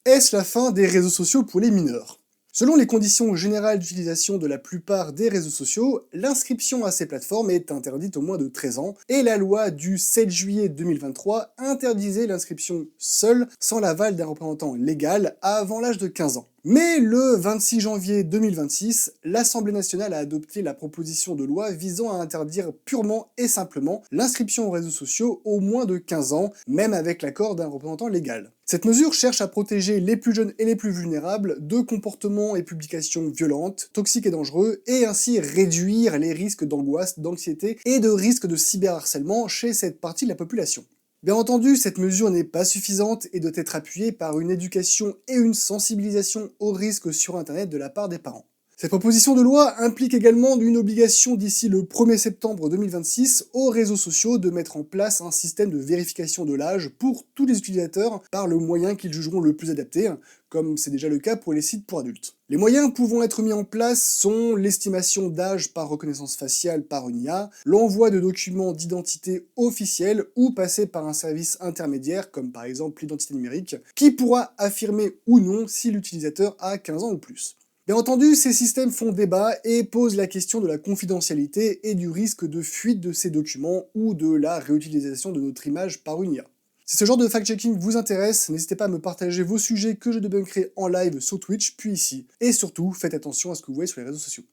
Est-ce la fin des réseaux sociaux pour les mineurs? Selon les conditions générales d'utilisation de la plupart des réseaux sociaux, l'inscription à ces plateformes est interdite aux moins de 13 ans, et la loi du 7 juillet 2023 interdisait l'inscription seule, sans l'aval d'un représentant légal, avant l'âge de 15 ans. Mais le 26 janvier 2026, l'Assemblée nationale a adopté la proposition de loi visant à interdire purement et simplement l'inscription aux réseaux sociaux aux moins de 15 ans, même avec l'accord d'un représentant légal. Cette mesure cherche à protéger les plus jeunes et les plus vulnérables de comportements et publications violentes, toxiques et dangereux, et ainsi réduire les risques d'angoisse, d'anxiété et de risques de cyberharcèlement chez cette partie de la population. Bien entendu, cette mesure n'est pas suffisante et doit être appuyée par une éducation et une sensibilisation aux risques sur Internet de la part des parents. Cette proposition de loi implique également une obligation d'ici le 1er septembre 2026 aux réseaux sociaux de mettre en place un système de vérification de l'âge pour tous les utilisateurs par le moyen qu'ils jugeront le plus adapté, comme c'est déjà le cas pour les sites pour adultes. Les moyens pouvant être mis en place sont l'estimation d'âge par reconnaissance faciale par une IA, l'envoi de documents d'identité officiels ou passer par un service intermédiaire, comme par exemple l'identité numérique, qui pourra affirmer ou non si l'utilisateur a 15 ans ou plus. Bien entendu, ces systèmes font débat et posent la question de la confidentialité et du risque de fuite de ces documents ou de la réutilisation de notre image par une IA. Si ce genre de fact-checking vous intéresse, n'hésitez pas à me partager vos sujets que je débunkerai en live sur Twitch, puis ici. Et surtout, faites attention à ce que vous voyez sur les réseaux sociaux.